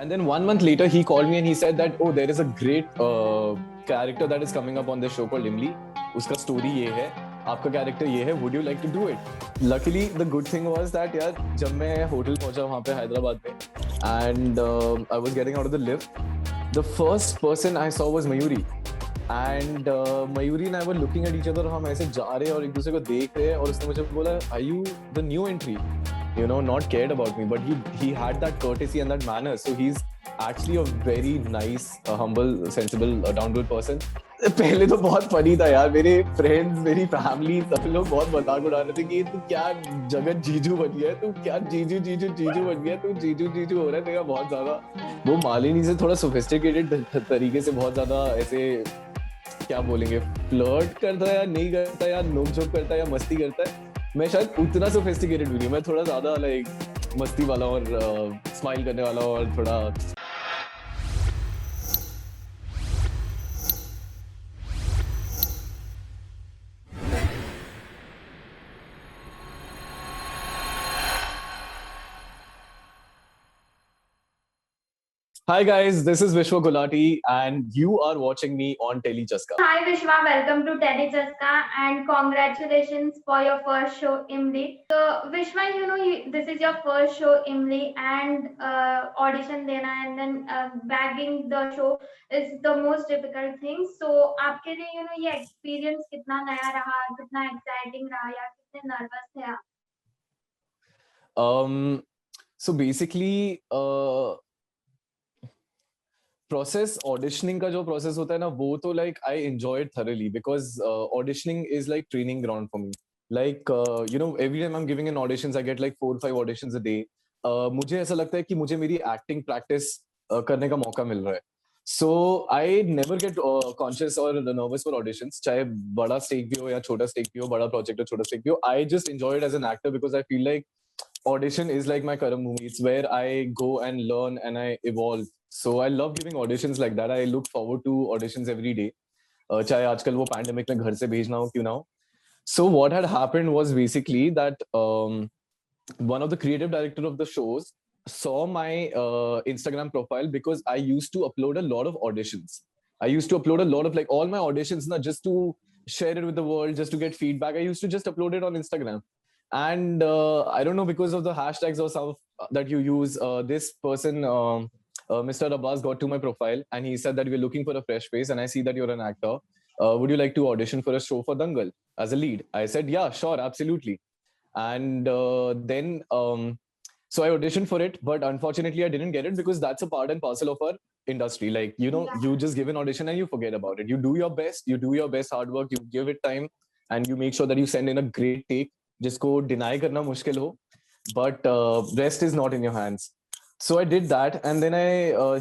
And then 1 month later, he called me and he said that, oh, there is a great character that is coming up on this show called Imli. Uska story ये है, आपका character ये है. Would you like to do it? Luckily, the good thing was that यार जब मैं hotel पहुंचा वहाँ पे हैदराबाद में, and I was getting out of the lift, the first person I saw was Mayuri. And Mayuri and I were looking at each other. हम ऐसे जा रहे हैं और एक दूसरे को देख रहे हैं और उसने मुझे बोला, are you the new entry? You know, not cared about me, but he had that courtesy and that manner. So he's actually a very nice, humble, sensible, down-to-earth person. पहले तो बहुत फनी था यार. मेरे फ्रेंड्स, मेरी family, सब लोग बहुत मजाक उड़ा रहे थे कि तू क्या जगत जीजू बन गया है, तू क्या जीजू जीजू जीजू बन गया, तू जीजू जीजू हो रहा है तेरा बहुत ज्यादा. वो मालिनी से थोड़ा सोफिस्टिकेटेड तरीके से बहुत ज्यादा ऐसे क्या बोलेंगे, फ्लर्ट करता है या नहीं करता है या नोक-झोंक करता है या मस्ती करता है. मैं शायद उतना सोफिस्टिकेटेड भी नहीं. मैं थोड़ा ज्यादा लाइक मस्ती वाला और स्माइल करने वाला और थोड़ा. Hi guys, this is Vishwa Gulati and you are watching me on Tele Chaska. Hi Vishwa, welcome to Tele Chaska and congratulations for your first show Imli. So Vishwa, this is your first show Imli and audition dena and then bagging the show is the most difficult thing. So आपके लिए ये experience कितना नया रहा, कितना exciting रहा या कितने nervous थे आप? So basically प्रोसेस ऑडिशनिंग का जो प्रोसेस होता है ना, वो तो like I enjoyed thoroughly because auditioning is like training ground for me. Like you no, every time I am giving an auditions I get like 4-5 auditions a day. मुझे ऐसा लगता है कि मुझे मेरी एक्टिंग प्रैक्टिस करने का मौका मिल रहा है. सो आई नेवर गेट कॉन्शियस और नर्वस फॉर ऑडिशंस, चाहे बड़ा स्टेक भी हो या छोटा स्टेक भी हो, बड़ा प्रोजेक्ट हो छोटा स्टेक भी हो. I just enjoyed as an actor because I feel like audition is like my current movie. It's where I go and learn and I evolve. So I love giving auditions like that. I look forward to auditions every day. चाहे आजकल वो pandemic में घर से भेजना हो क्यों ना हो. So what had happened was basically that one of the creative director of the shows saw my Instagram profile because I used to upload a lot of auditions. I used to upload a lot of like all my auditions, not just to share it with the world, just to get feedback. I used to just upload it on Instagram. And I don't know, because of the hashtags or stuff that you use, this person, Mr. Abbas, got to my profile and he said that we're looking for a fresh face and I see that you're an actor. Would you like to audition for a show for Dangal as a lead? I said, yeah, sure, absolutely. And then so I auditioned for it, but unfortunately I didn't get it because that's a part and parcel of our industry. Like, you know, you just give an audition and you forget about it. You do your best, you do your best hard work, you give it time, and you make sure that you send in a great take जिसको deny करना मुश्किल हो, but rest is not in your hands. So I did that, and then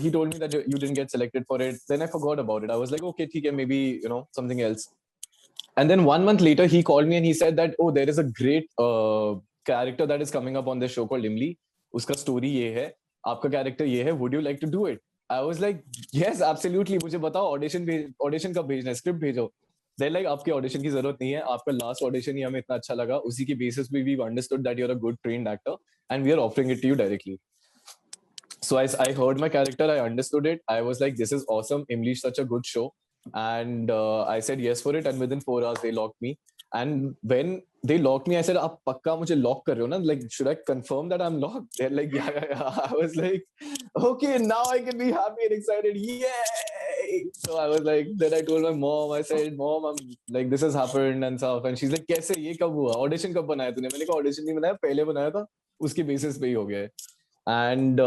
he told me that you didn't get selected for it. Then I forgot about it. I was like, okay, ठीक है, maybe, you know, something else. And then 1 month later, he called me and he said that, oh, there is a great character that is coming up on this show called Imli. उसका story ये है, आपका character ये है. Would you like to do it? I was like, yes, absolutely. मुझे बताओ, audition कब भेजना है, script भेजो. They're like, आपके ऑडिशन की जरूरत नहीं है, आपका लास्ट ऑडिशन ही हमें इतना अच्छा लगा, उसी के बेसिस पे we understood that you are a good trained actor and we are offering it to you directly. So I heard my character, I understood it, I was like, this is awesome, Imli is such a good show. And I said yes for it, and within 4 hours they locked me. And when they locked me, I said, आप पक्का मुझे lock कर रहे हो ना, like should I confirm that I'm locked? They're like, yeah. I was like, okay, now I can be happy and excited, yay. So I was like, then I told my mom, I said, mom, I'm like, this has happened and stuff. And she's like, कैसे, ये कब हुआ, audition कब बनाया तूने? मैंने कहा audition नहीं बनाया, पहले बनाया था, उसके बेसिस पे ही हो गया है. And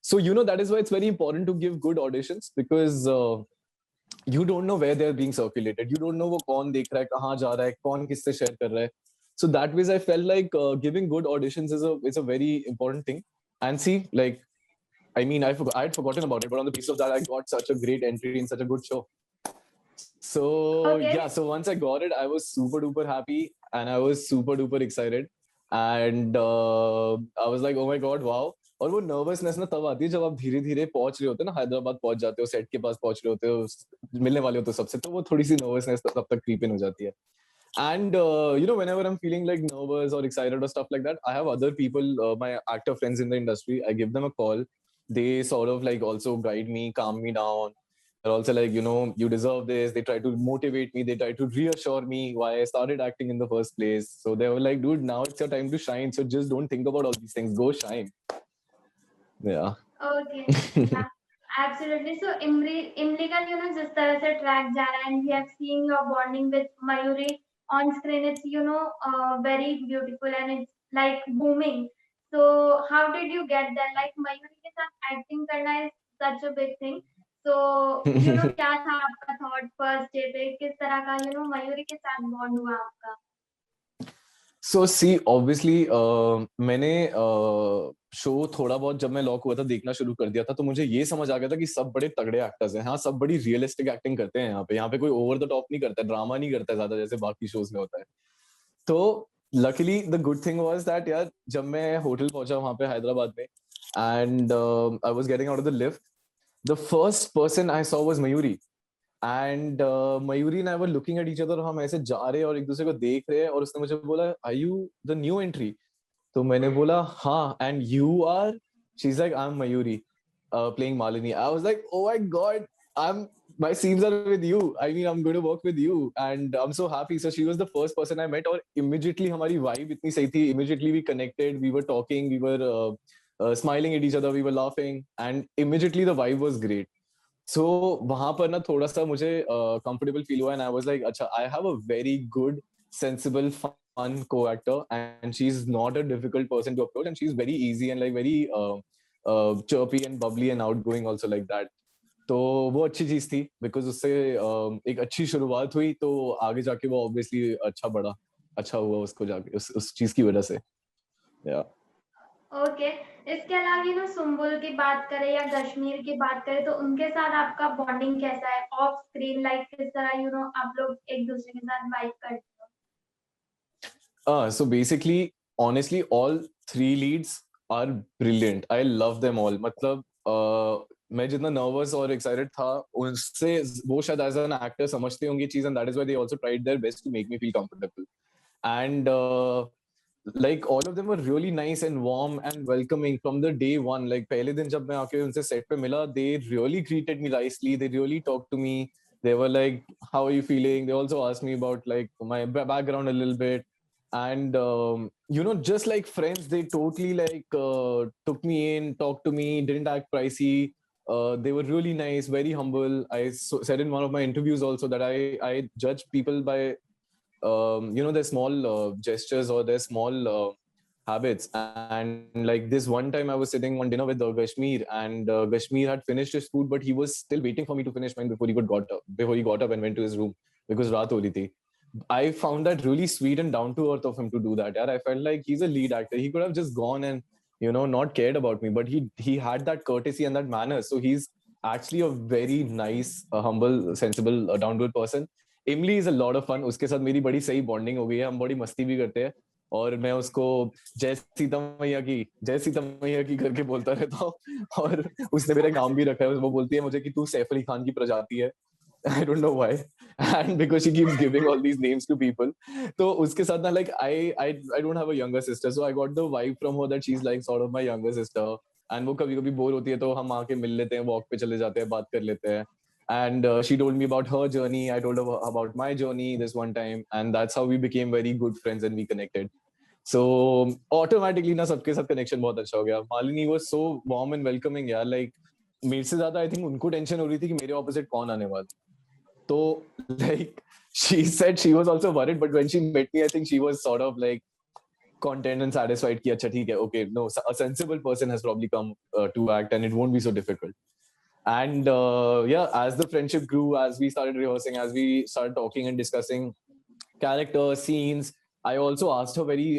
so, you know, that is why it's very important to give good auditions, because you don't know where they're being circulated. You don't know वो कौन देख रहा है, कहाँ जा रहा है, कौन किससे share कर रहा है. So that ways I felt like giving good auditions is a very important thing. And see, like, I mean, I had forgotten about it, but on the basis of that, I got such a great entry in such a good show. So Okay. yeah, so once I got it, I was super duper happy and I was super duper excited. And I was like, oh my god, wow. और वो nervousness ना तब आती है जब आप धीरे धीरे पहुंच रहे होते हो ना, हैदराबाद पहुंच जाते हो, सेट के पास पहुंच रहे होते हो, मिलने वाले होते हो सबसे, तो वो थोड़ी सी नर्वसनेस तब तक क्रीप इन हो जाती है. And you know, whenever I'm feeling like nervous or excited or stuff like that, I have other people, my actor friends in the industry. I give them a call they sort of like also guide me, calm me down. They're also like, you know, you deserve this. They try to motivate me. They try to reassure me why I started acting in the first place. So they were like, dude, now it's your time to shine. So just don't think about all these things. Go shine. Yeah. Okay. Yeah. Absolutely. So इमली का जिस तरह से track जा रहा है and we have seen your bonding with Mayuri on screen. It's very beautiful and it's like booming. So how did you get there? Like Mayuri के साथ acting करना is such a big thing. So क्या था आपका thought first day पे किस तरह का मयूरी के साथ bond हुआ आपका? सो सी ऑब्वियसली मैंने शो थोड़ा बहुत जब मैं लॉक हुआ था देखना शुरू कर दिया था, तो मुझे ये समझ आ गया था कि सब बड़े तगड़े एक्टर्स हैं। हाँ, सब बड़ी रियलिस्टिक एक्टिंग करते हैं। यहाँ पे कोई ओवर द टॉप नहीं करता है, ड्रामा नहीं करता है ज्यादा जैसे बाकी शोज में होता है। तो luckily the good thing was that यार, जब मैं होटल पहुंचा वहां पे हैदराबाद में, and I was getting out of the lift, the first person I saw was Mayuri. And Mayuri and I were looking at each other, हम ऐसे जा रहे हैं और एक दूसरे को देख रहे हैं, और उसने मुझे बोला, are you the new entry? तो मैंने बोला हाँ, and you are? She is like, I am Mayuri playing Malini. I was like, oh my God, I am, my scenes are with you. I mean, I'm going to work with you, and I'm so happy. So she was the first person I met, और immediately हमारी vibe इतनी सही थी. Immediately we connected, we were talking, we were smiling at each other, we were laughing, and immediately the vibe was great. So वहां पर ना थोड़ा सा मुझे comfortable feel हुआ, and I was like, अच्छा, I have a very good, sensible, fun co-actor, and she's not a difficult person to approach, and she's very easy and like very chirpy and bubbly and outgoing also like that. तो वो अच्छी चीज थी, because उससे एक अच्छी शुरुआत हुई, तो आगे जाके वो ऑब्वियसली अच्छा हुआ उसको जाके उस चीज की वजह से। या ओके। इसके अलावा सुम्बुल की बात करें या कश्मीर की बात करें तो उनके साथ आपका बॉन्डिंग कैसा है ऑफ स्क्रीन? लाइक किस तरह आप लोग एक दूसरे के साथ वाइब करते so basically honestly all three leads are brilliant, I love them all. मतलब मैं जितना नर्वस और एक्साइटेड था उससे वो शायद एज एन एक्टर समझते होंगे चीज, and that is why they also tried their best to make me feel comfortable. And like all of them were really nice and warm and welcoming from the day one. Like पहले दिन जब मैं आके उनसे set पे मिला, they really treated me nicely, they really talked to me, they were like, how are you feeling? They also asked me about like my background a little bit, and just like friends, they totally like took me in, talked to me, didn't act pricey. They were really nice, very humble. I said in one of my interviews also that I judge people by their small gestures or their small habits. And like this one time I was sitting on dinner with Kashmir, and Kashmir had finished his food, but he was still waiting for me to finish mine before he got up and went to his room because raat ho rahi thi. I found that really sweet and down to earth of him to do that. Yeah, I felt like he's a lead actor. He could have just gone and not cared about me, but he had that courtesy and that manner. So he's actually a very nice, humble, sensible, down to earth person. Imlie is a lot of fun, उसके साथ मेरी बड़ी सही bonding हो गई है, हम बड़ी मस्ती भी करते हैं, और मैं उसको जय सीता मैया की करके बोलता रहता हूँ, और उसने मेरा नाम भी रखा है, वो बोलती है मुझे कि तू सैफ अली खान की प्रजाति है। I don't know why, and because she keeps giving all these names to people, तो उसके साथ ना like I don't have a younger sister, so I got the vibe from her that she's like sort of my younger sister, and वो कभी कभी bore होती है तो हम आके मिल लेते हैं, वॉक पे चले जाते हैं, बात कर लेते हैं, and she told me about her journey, I told her about my journey this one time, and that's how we became very good friends and we connected. So automatically ना सबके साथ connection बहुत अच्छा हो गया। Malini was so warm and welcoming यार, like मेरे से ज्यादा I think उनको टेंशन हो रही थी कि मेरे ऑपोजिट कौन आने वाला। तो like she said she was also worried, but when she met me I think she was sort of like content and satisfied कि अच्छा ठीक है, okay, no, a sensible person has probably come to act and it won't be so difficult. And yeah, as the friendship grew, as we started rehearsing, as we started talking and discussing characters, scenes, I also asked her very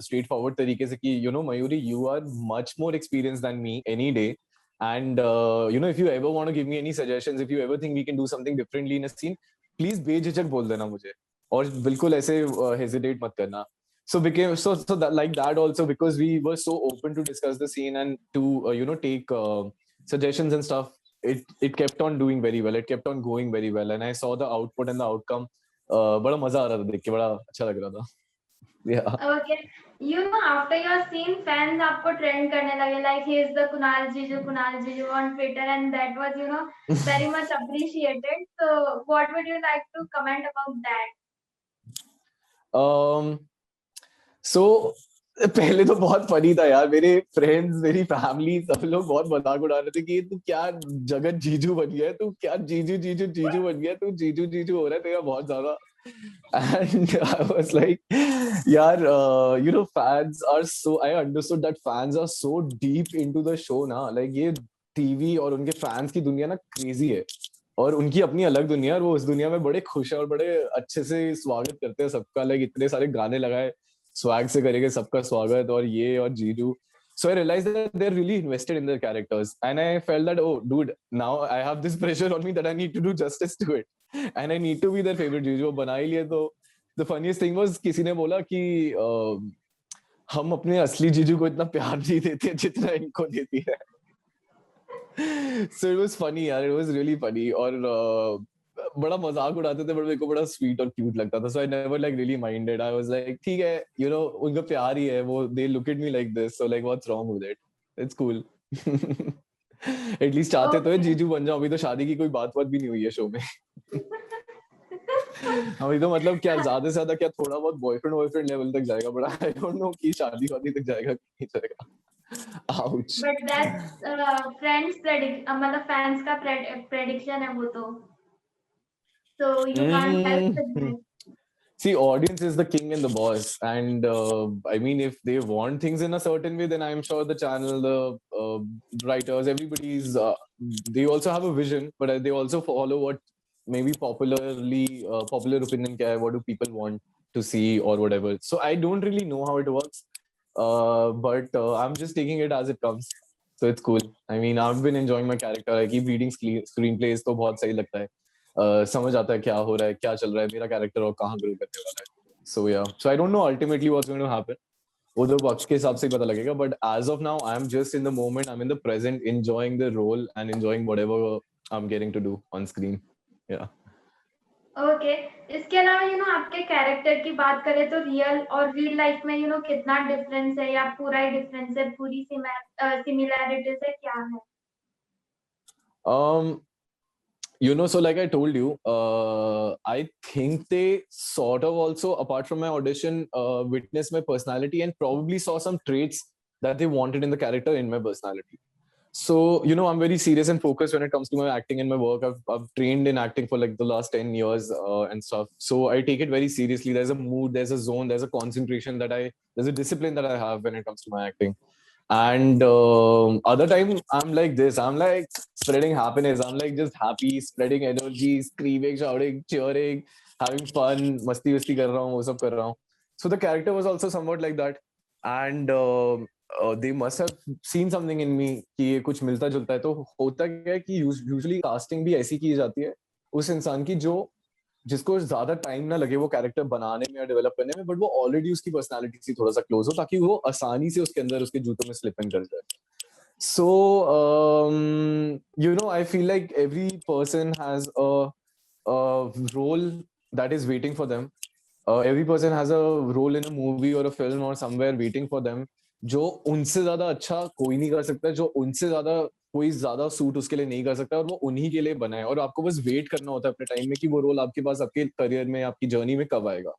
straightforward तरीके से कि Mayuri, you are much more experienced than me any day, and if you ever want to give me any suggestions, if you ever think we can do something differently in a scene, please बेझिझक बोल देना मुझे, और बिल्कुल ऐसे hesitate मत करना. So became so that, like that also, because we were so open to discuss the scene and to take suggestions and stuff, it kept on doing very well, it kept on going very well, and I saw the output and the outcome. बड़ा मजा आ रहा था देख के, बड़ा अच्छा लग रहा था। Yeah. Okay. after your scene, fans आपको trend करने लगे, like he is the Kunal Jiju on Twitter, and that was, very much appreciated. So, what would you like to comment about that? सो पहले तो बहुत फनी था यार, मेरे friends, मेरी फैमिली, सब लोग बहुत मजाक उड़ा रहे थे कि तू क्या जगत जीजू बन गया है, तू क्या जीजू जीजू जीजू बन गया है, तू जीजू जीजू हो रहा है तेरा बहुत ज्यादा. And I was like, yaar, fans are so, I understood that fans are so deep into the show ना, like ये टीवी और उनके फैंस की दुनिया ना क्रेजी है, और उनकी अपनी अलग दुनिया है, और वो उस दुनिया में बड़े खुश है और बड़े अच्छे से स्वागत करते हैं सबका, लाइक इतने सारे गाने लगाए, स्वैग से करेंगे सबका स्वागत, और ये और जीजू. So I realized that they're really invested in their characters, and I felt that, oh dude, now I have this pressure on me that I need to do justice to it, and I need to be their favorite जीजू. बना ही लिए तो the funniest thing was किसी ने बोला कि हम अपने असली जीजू को इतना प्यार नहीं देते जितना इनको देती है. So it was funny यार, it was really funny, और बड़ा मजाक उड़ाते थे, बट मेरे को बड़ा स्वीट और क्यूट लगता था. So I never like really minded. I was like, ठीक है, उनका प्यार ही है वो, they look at me like this, so like what's wrong with it? It's cool. At least चाहते तो है जीजू बन जाओ. अभी तो शादी की कोई बात भी नहीं हुई है शो में. अभी तो मतलब क्या ज्यादा से ज्यादा क्या थोड़ा बहुत बॉयफ्रेंड लेवल तक जाएगा, बट आई डोंट नो कि शादी वादी तक जाएगा कि नहीं जाएगा. Ouch. But that's friends मतलब fans का prediction है वो तो. So you can't help with that. See, audience is the king and the boss, and I mean, if they want things in a certain way, then I'm sure the channel, the writers, everybody's they also have a vision, but they also follow what maybe popular opinion kya hai, what do people want to see or whatever. So I don't really know how it works, but I'm just taking it as it comes. So it's cool. I mean, I've been enjoying my character. I keep reading screenplays, तो बहुत सही लगता है. समझ आता है क्या हो रहा है, क्या चल रहा है, मेरा कैरेक्टर और कहाँ ग्रो करने वाला है. So yeah, so I don't know ultimately what's going to happen, वो तो वक्त के हिसाब से पता लगेगा, but as of now I am just in the moment, I am in the present, enjoying the role and enjoying whatever I am getting to do on screen. Yeah okay. इसके अलावा आपके कैरेक्टर की बात करें तो real और real life में कितना डिफरेंस है, या पूरा ही डिफरेंस है, पूरी सिमिलैरिटीज है, क्या है? So like I told you, I think they sort of also, apart from my audition, witnessed my personality and probably saw some traits that they wanted in the character in my personality. So, I'm very serious and focused when it comes to my acting and my work. I've trained in acting for like the last 10 years and stuff. So I take it very seriously. There's a mood, there's a zone, there's a concentration there's a discipline that I have when it comes to my acting. And other time I'm like this, I'm like spreading happiness, I'm like just happy, spreading energy, screaming, shouting, cheering, having fun, masti kar raha hu, wo sab kar raha hu. So the character was also somewhat like that, and they must have seen something in me कि ये कुछ मिलता जुलता है. तो होता क्या है कि usually casting भी ऐसी की जाती है उस इंसान की जिसको ज्यादा टाइम ना लगे वो कैरेक्टर बनाने में या डेवलप करने में, बट वो ऑलरेडी उसकी पर्सनालिटी से थोड़ा सा क्लोज हो, ताकि वो आसानी से उसके अंदर उसके जूतों में स्लिप इन कर जाए. So I feel like every person has a role that is waiting for them. Every person has a role in a movie or a film or somewhere waiting for them, जो उनसे ज्यादा अच्छा कोई नहीं कर सकता, जो उनसे ज्यादा कोई ज्यादा सूट उसके लिए नहीं कर सकता, और वो उन्हीं के लिए बना है, और आपको बस वेट करना होता है अपने टाइम में कि वो रोल आपके पास आपके करियर में, आपकी जर्नी में कब आएगा.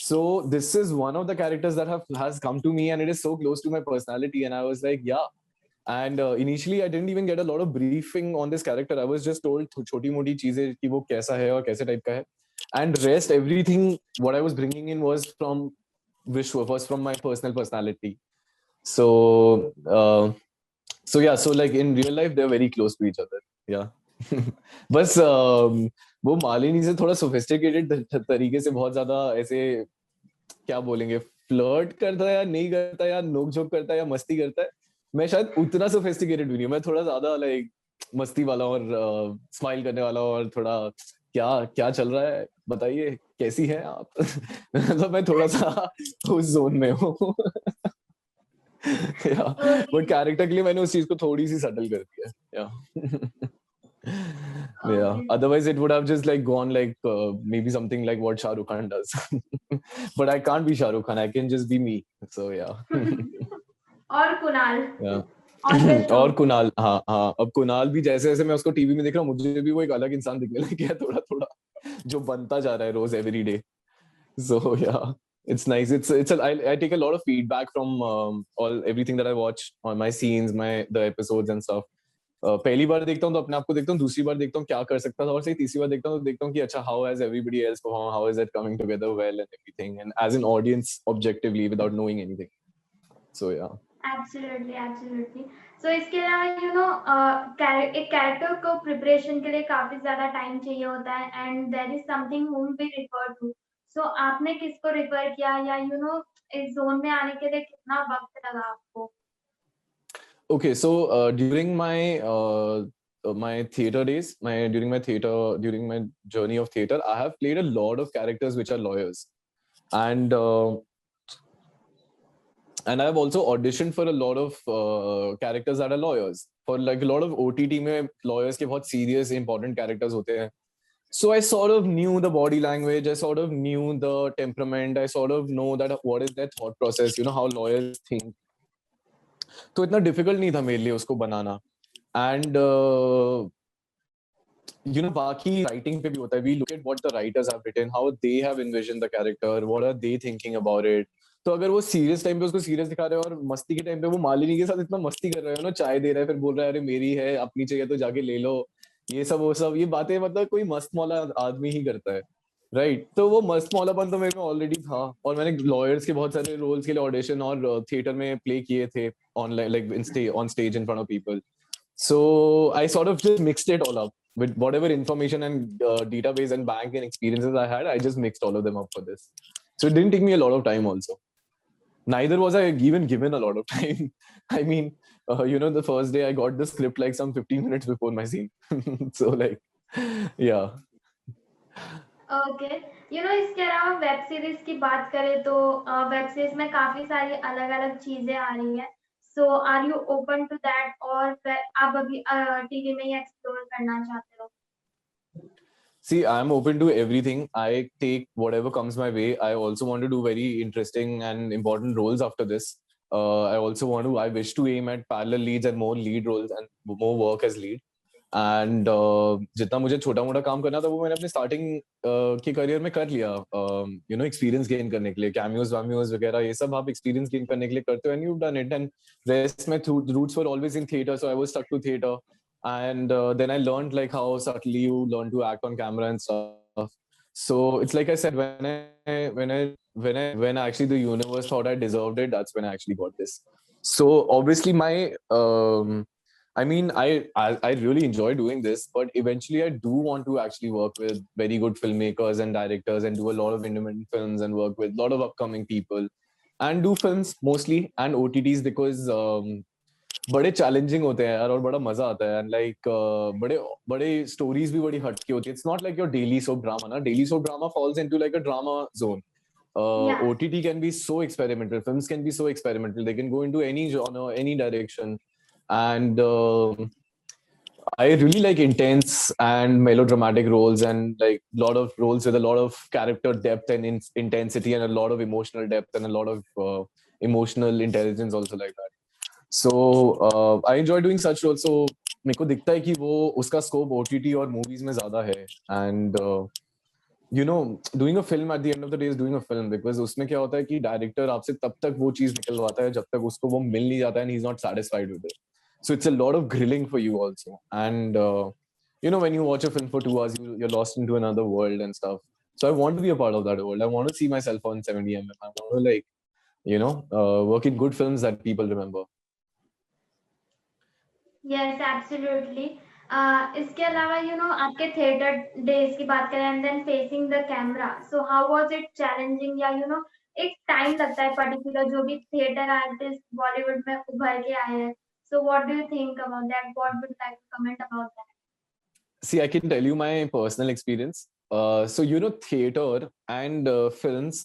So this is one of the characters that has come to me, and it is so close to my personality, and I was like, yeah. And initially I didn't even get a lot of briefing on this character. I was just told छोटी मोटी चीजें कि वो कैसा है और कैसे type का है, and rest everything what I was bringing in was from Vishwa, was from my personality. So yeah, so like in real life they're very close to each other. Yeah. बस वो मालिनी से थोड़ा सोफिस्टिकेटेड तरीके से बहुत ज्यादा ऐसे क्या बोलेंगे, फ्लर्ट करता है या नहीं करता है, या नोक झोंक करता है या मस्ती करता है. मैं शायद उतना सोफिस्टिकेटेड भी नहीं हूँ, मैं थोड़ा ज्यादा लाइक मस्ती वाला और स्माइल करने वाला, और थोड़ा क्या चल रहा है बताइए, कैसी है आप. मतलब मैं थोड़ा सा उस जोन में हूँ. बट कैरेक्टर के लिए मैंने उस चीज को थोड़ी सी सटल कर दिया. Yeah. Okay. Otherwise, it would have just like gone like maybe something like what Shah Rukh Khan does. But I can't be Shah Rukh Khan. I can just be me. So yeah. और Kunal Yeah. on the show. और कुणाल, हाँ हाँ, अब कुणाल भी जैसे जैसे मैं उसको टीवी में देख रहा हूँ, मुझे भी वो एक अलग इंसान दिखने लग गया थोड़ा थोड़ा, जो बनता जा रहा है रोज every day. So yeah, it's nice. I take a lot of feedback from all everything that I watch on my scenes, the episodes and stuff. पहली बार देखता हूँ तो अपने आप को देखता हूँ, दूसरी बार देखता हूँ क्या कर सकता था, और सही तीसरी बार देखता हूँ तो देखता हूँ कि अच्छा, how has everybody else performed, how is it coming together well and everything, and as an audience objectively without knowing anything. So yeah. Absolutely, absolutely. So इसके अलावा एक कैरेक्टर को प्रिपरेशन के लिए काफी ज्यादा टाइम चाहिए होता है and there is something whom we refer to. So आपने किसको रिफर किया या इस जोन में आने के लिए कितना वक्त लगा आपको? Okay, so during my theater days, during my journey of theater, I have played a lot of characters which are lawyers, and I've also auditioned for a lot of characters that are lawyers. For like a lot of OTT में lawyers के बहुत serious important characters होते हैं. So I sort of knew the body language. I sort of knew the temperament. I sort of know that what is their thought process. You know how lawyers think. तो इतना difficult नहीं था मेरे लिए उसको बनाना. And बाकी writing पे भी होता है. We look at what the writers have written, how they have envisioned the character, what are they thinking about it. तो अगर वो सीरियस टाइम पे उसको सीरियस दिखा रहे हो और मस्ती के टाइम पे वो मालिनी के साथ इतना मस्ती कर रहे हो ना, चाय दे रहा है, फिर बोल रहा है अरे मेरी है, अपनी चाहिए तो जाके ले लो, ये सब वो सब, ये बातें मतलब कोई मस्त मौला आदमी ही करता है, राइट. तो वो मस्त मौलापन तो मेरे में ऑलरेडी था, और मैंने लॉयर्स के बहुत सारे रोल्स के लिए ऑडिशन और थिएटर में प्ले किए थे online, like on stage in front of people. So I sort of just mixed it all up with whatever information and database and bank and experiences I had. I just mixed all of them up for this. So it didn't take me a lot of time also. Neither was I even given a lot of time. I mean, the first day I got the script like some 15 minutes before my scene. So like, yeah. Okay. इसके अलावा web series की बात करें तो web series में काफी सारी अलग अलग चीजें आ रही है. So are you open to that और फिर आप अभी टीवी में ही एक्सप्लोर करना चाहते हो? See, I'm open to everything. I take whatever comes my way. I also want to do very interesting and important roles after this. I wish to aim at parallel leads and more lead roles and more work as lead. And जितना मुझे छोटा मोटा काम करना था वो मैंने अपने स्टार्टिंग के करियर में कर लिया. एक्सपीरियंस गेन करने के लिए कैमियोज वामियोज वगैरह ये सब आप एक्सपीरियंस गेन करने के लिए करते हो, and you done it. And rest my roots were always in theatre, so I was stuck to theatre. And then I learned like how subtly you learn to act on camera and stuff. So it's like I said, when actually the universe thought I deserved it, that's when I actually got this. So obviously I really enjoy doing this, but eventually I do want to actually work with very good filmmakers and directors and do a lot of independent films and work with a lot of upcoming people and do films mostly and OTTs, because बड़े challenging होते हैं यार, और बड़ा मजा आता है. And like बड़े बड़े स्टोरीज भी बड़ी हटके होती है. It's not like your daily soap drama ना. Daily soap drama falls into like a drama zone. Yeah. OTT can be so experimental. Films can be so experimental. They can go into any genre, any direction. And I really like intense and melodramatic roles, and like a lot of roles with a lot of character depth and intensity and a lot of emotional depth and a lot of emotional intelligence also like that. So I enjoy doing such roles. So मेरे को दिखता है कि वो उसका scope OTT और movies में ज्यादा है. And doing a film at the end of the day is doing a film, because उसमें क्या होता है कि डायरेक्टर आपसे तब तक वो चीज निकलवाता है जब तक उसको वो मिल नहीं जाता है, and he's not satisfied with it. So it's a lot of grilling for you also. And when you watch a film for 2 hours, you're lost into another world and stuff. So I want to be a part of that world. I want to see myself on 70mm. I want to work in good films that people remember. Yes absolutely. इसके अलावा आपके theatre days की बात करें and then facing the camera, so how was it challenging या एक time लगता है पर्टिकुलर जो भी थिएटर आर्टिस्ट बॉलीवुड में उभर के आए हैं. So what do you think about that? What would like to comment about that? See, I can tell you my personal experience. So theater and films,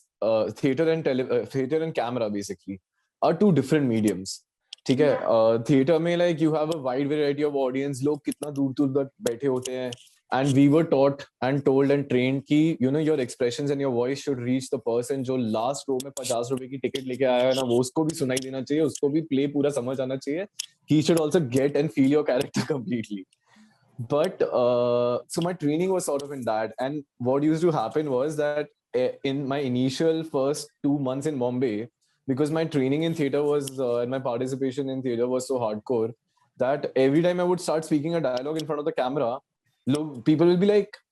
theater and camera basically are two different mediums. ठीक है. Yeah. Theatre में like you have a wide variety of audience. लोग कितना दूर दूर तक बैठे होते हैं. and we were taught and told and trained कि you know your expressions and your voice should reach the person जो last row में 50 रुपए की टिकट लेके आया है ना, वो उसको भी सुनाई देना चाहिए, उसको भी प्ले पूरा समझ आना चाहिए. He should also get and feel your character completely. But so my training was sort of in that, and what used to happen was that in my initial first 2 months in Bombay, because my training in theater was and my participation in theater was so hardcore that every time I would start speaking a dialogue in front of the camera, people will be like,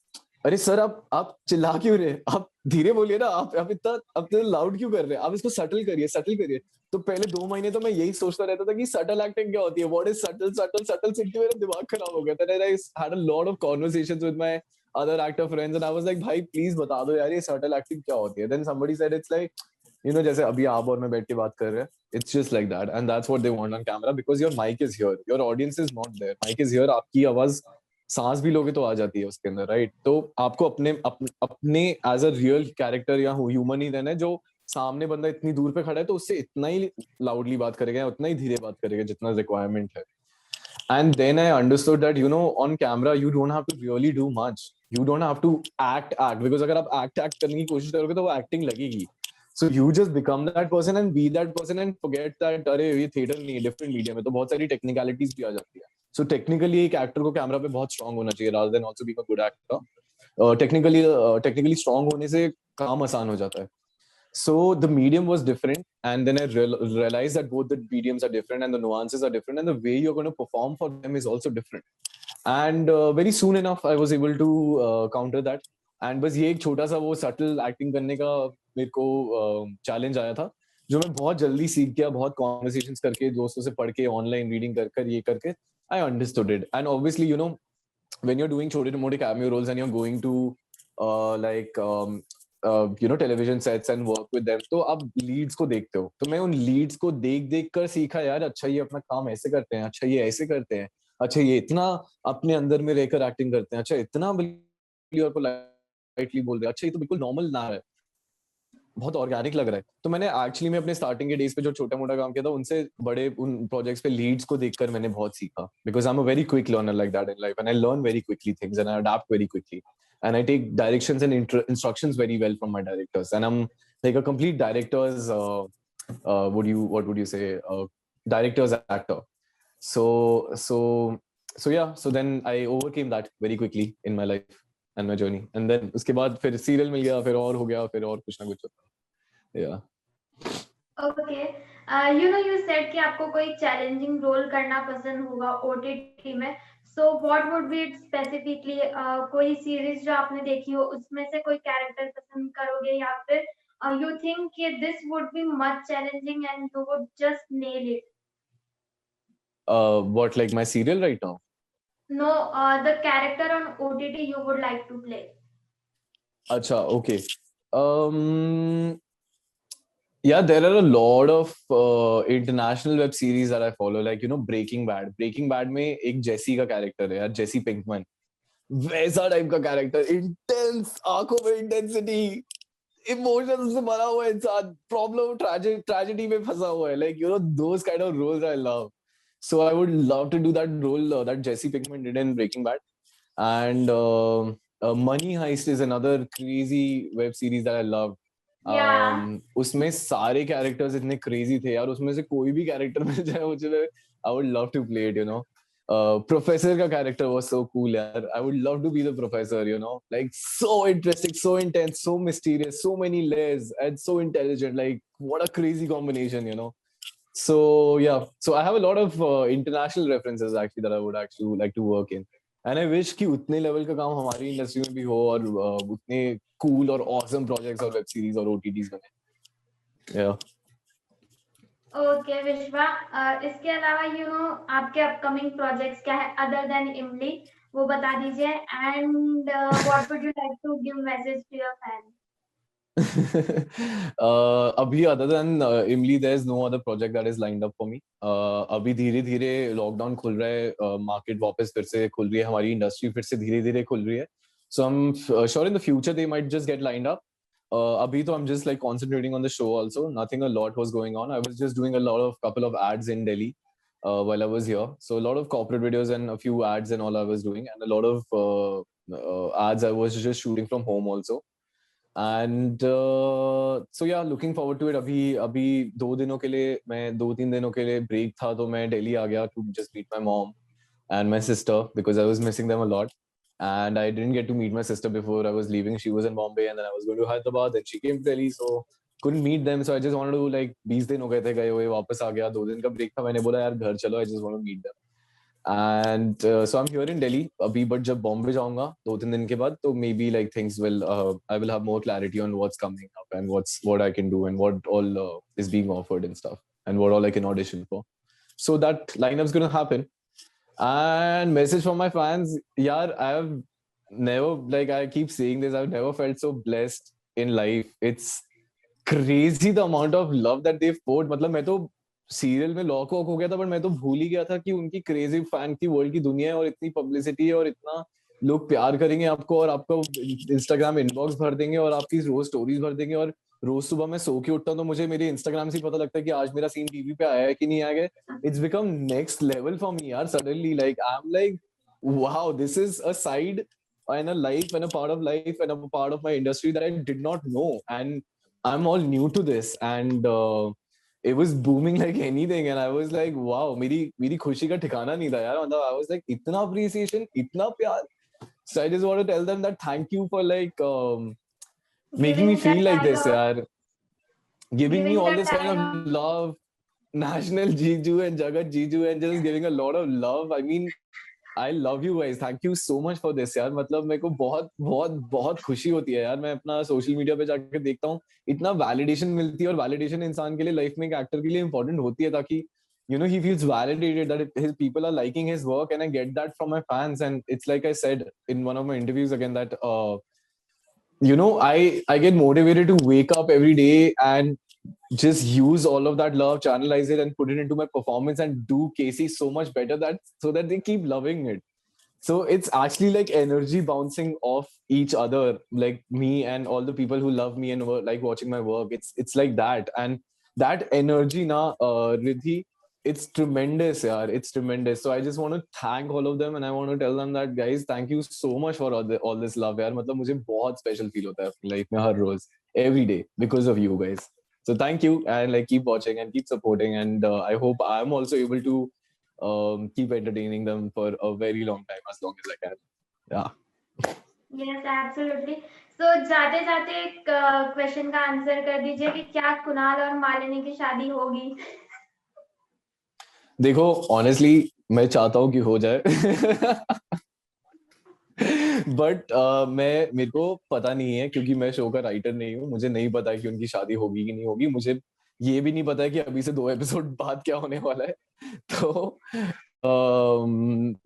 अरे sir आप चिल्ला क्यों रहे, आप धीरे बोलिए ना, आप इतना लाउड क्यों कर रहे हैं, आप इसको सटल करिए. तो पहले 2 महीने तो मैं यही सोचता रहता था कि सटल एक्टिंग क्या होती है, व्हाट इज सटल सुन के मेरा दिमाग खराब हो गया था. I had a lot of conversations with my other actor friends and I was like भाई प्लीज बता दो यार ये सटल एक्टिंग क्या होती है. Then somebody said it's like you know जैसे अभी आप और मैं बैठ के बात कर रहे हैं, it's just like that and that's what they want on camera because your mic is here, your audience is not there, mic is here, आपकी आवाज सांस भी लोगे तो आ जाती है उसके अंदर, राइट. तो आपको अपने एज अ रियल कैरेक्टर या ह्यूमन ही रहना है, जो सामने बंदा इतनी दूर पे खड़ा है तो उससे इतना ही लाउडली बात करेगा, उतना ही धीरे बात करेगा जितना रिक्वायरमेंट है. And then I understood that you know on camera you don't have to really do much, you don't have to act because अगर आप act करने की कोशिश करोगे तो वो acting लगेगी. So you just become that person and be that person and forget that अरे ये theater नहीं है, different medium है, तो बहुत सारी technicalities भी आ जाती है. So technically एक actor को कैमरा पे बहुत strong होना चाहिए rather than also being a good actor. Technically strong होने से काम आसान हो जाता है. So the medium was different, and then I realized that both the mediums are different and the nuances are different and the way you're going to perform for them is also different. And very soon enough I was able to counter that. And बस ये एक छोटा सा वो subtle acting करने का मेरे को challenge आया था, जो मैं बहुत जल्दी सीख गया, बहुत conversations करके, दोस्तों से पढ़ के, online reading कर ये करके I understood it. And obviously you know when you're doing छोटे मोटे cameo roles and you're going to you know television sets and work with them, तो आप leads को देखते हो, तो मैं उन leads को देख कर सीखा यार, अच्छा ये अपना काम ऐसे करते हैं, अच्छा ये ऐसे करते हैं, अच्छा ये इतना अपने अंदर में रहकर एक्टिंग करते हैं, अच्छा इतना और पोलाइटली बोल रहे हैं, अच्छा ये तो बिल्कुल नॉर्मल ना है, बहुत ऑर्गेनिक लग रहा है. तो मैंने एक्चुअली में अपने स्टार्टिंग के डेज पे जो छोटा मोटा काम किया था, उनसे बड़े उन प्रोजेक्ट्स पे लीड्स को देखकर मैंने बहुत सीखा, because I am a very quick learner like that in life and I learn very quickly things and I adapt very quickly and I take directions and instructions very well from my directors, and I'm like a complete director's what would you say director's actor. So yeah, so then I overcame that very quickly in my life and my journey, and then उसके बाद फिर serial मिल गया, फिर और हो गया, फिर और कुछ ना कुछ होता. Yeah. Okay. You know, you said कि आपको कोई challenging role करना पसंद होगा OTT में. So what would be it specifically? कोई series जो आपने देखी हो उसमें से कोई character पसंद करोगे, या फिर you think कि this would be much challenging and you would just nail it? What, like my serial right now? No, the character on OTT you would like to play. Acha, okay. Yeah, there are a lot of international web series that I follow, like you know Breaking Bad. Breaking Bad में एक जेसी का character है यार, Jesse Pinkman, वैसा type का character, intense, आंखों में intensity, emotions से भरा हुआ इंसान, प्रॉब्लम ट्रेजेडी में फंसा हुआ है, like you know those kind of roles I love. So I would love to do that role that Jesse Pinkman did in Breaking Bad. And Money Heist is another crazy web series that I love. Yeah. उसमें सारे characters इतने crazy थे यार, उसमें से कोई भी character मिल जाए मुझे, I would love to play it, you know. Professor का कैरेक्टर वाज सो कूल यार, I would love to be the professor, you know, like so interesting, so intense, so mysterious, so many layers and so intelligent, like what a crazy combination, you know. So yeah, so I have a lot of international references actually that I would actually like to work in. And I wish कि उतने level का काम हमारी industry में भी हो, और उतने कूल और ऑसम प्रोजेक्ट्स और वेब सीरीज और ओटीटीज बने. Yeah. Okay, Vishwa. इसके अलावा you know आपके upcoming projects क्या है other than इमली, वो बता दीजिए. And what would you like to give message to your fans? अभी other than इमली there is no other project that is lined up for me. अभी धीरे धीरे लॉकडाउन खुल रहा है, मार्केट वापस फिर से खुल रही है, हमारी इंडस्ट्री फिर से धीरे धीरे खुल रही है. So I'm sure in the future they might just get lined up. Abhi to I'm just like concentrating on the show also. Nothing a lot was going on. I was just doing a couple of ads in Delhi while I was here. So a lot of corporate videos and a few ads and all I was doing, and a lot of ads. I was just shooting from home also. And so yeah, looking forward to it. अभी 2 दिनों के लिए, मैं 2-3 दिनों के लिए break था, तो मैं दिल्ली आ गया to just meet my mom and my sister because I was missing them a lot. And I didn't get to meet my sister before I was leaving. She was in Bombay, and then I was going to Hyderabad. Then she came to Delhi, so couldn't meet them. So I just wanted to, like, 20 दिन हो गए थे गए हुए, वापस आ गया. 2 दिन का break था, मैंने बोला यार घर चलो. I just want to meet them. And so I'm here in Delhi अभी, but जब बॉम्बे जाऊंगा 2-3 दिन के बाद, तो maybe like things will I will have more clarity on what's coming up and what I can do and what all is being offered and stuff and what all I can audition for. So that lineup's gonna happen. And message from my fans, yeah, I have never, like, I keep saying this, I've never felt so blessed in life. It's crazy the amount of love that they've poured. मतलब मैं तो serial में lock walk हो गया था, but मैं तो भूल ही गया था कि उनकी क्रेजी फैन की वर्ल्ड की दुनिया है, और इतनी पब्लिसिटी है, और इतना लोग प्यार करेंगे आपको, और आपका इंस्टाग्राम इनबॉक्स भर देंगे, और आपकी रोज स्टोरीज भर देंगे. और रोज सुबह मैं सो के उठता हूँ तो मुझे मेरे इंस्टाग्राम से ही पता लगता है कि आज मेरा सीन टीवी पे आया है कि नहीं आया है. It's become next level for me यार. Suddenly, like, I am like, wow, this is a side and a life and a part of life and a part of my industry that I did not know, and I'm all new to this. And it was booming like anything, and I was like, wow, मेरी खुशी का ठिकाना नहीं था यार. मतलब I was like, इतना appreciation, इतना प्यार. So I just want to tell them that thank you for, like, making me Giving feel that like kind this, of yaar. Giving me giving all that this kind kind of of love, National Jiju and Jagat Jiju, and just giving a lot of love. I mean, I love you guys. Thank you so much for this, यार. मतलब मेरे को बहुत बहुत बहुत खुशी होती है यार. मैं अपना सोशल मीडिया पे जाकर देखता हूँ, इतना वैलिडेशन मिलती है, और वैलिडेशन इंसान के लिए, लाइफ में एक एक्टर के लिए इंपॉर्टेंट होती है, ताकि he feels validated that his people are liking his work, and I get that from my fans. And it's like I said in one of my interviews again that I get motivated to wake up every day and just use all of that love, channelize it, and put it into my performance, and do Casey so much better, that so that they keep loving it. So it's actually like energy bouncing off each other, like me and all the people who love me and like watching my work. It's like that, and that energy na, Riddhi, it's tremendous, yaar. It's tremendous. So I just want to thank all of them, and I want to tell them that, guys, thank you so much for all this love, yaar. मतलब मुझे बहुत special feel होता है अपनी life में हर रोज, every day, because of you guys. So thank you, and like keep watching and keep supporting, and I hope I'm also able to keep entertaining them for a very long time, as long as I can. Yeah. yes, absolutely. So जाते जाते एक question का answer कर दीजिए कि क्या कुणाल और मालिनी की शादी होगी? देखो, honestly, मैं चाहता हूँ कि हो जाए. बट मेरे को पता नहीं है, क्योंकि मैं शो का राइटर नहीं हूँ. मुझे नहीं पता है कि उनकी शादी होगी कि नहीं होगी. मुझे ये भी नहीं पता है कि अभी से 2 एपिसोड बाद क्या होने वाला है. तो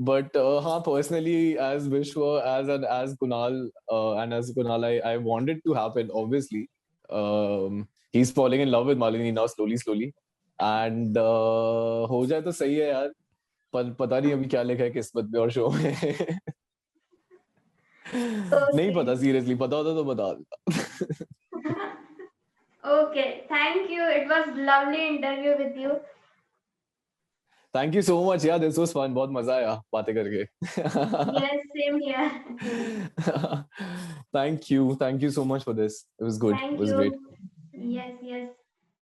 but हाँ, personally, as Vishwa, as Kunal, and as Kunal, I want it to happen. Obviously, he's falling in love with Malini now, slowly, and हो जाए तो सही है यार. पर पता नहीं अभी क्या लिखा है किस्मत में और शो में. नहीं Okay. पता, सीरियसली पता होता तो बता देता. Okay, thank you. It was lovely interview with you. Thank you so much यार. This was fun. बहुत मजा आया बातें करके. Yes, same here. Thank you so much for this. It was good. It Thank was great. you. Yes, yes.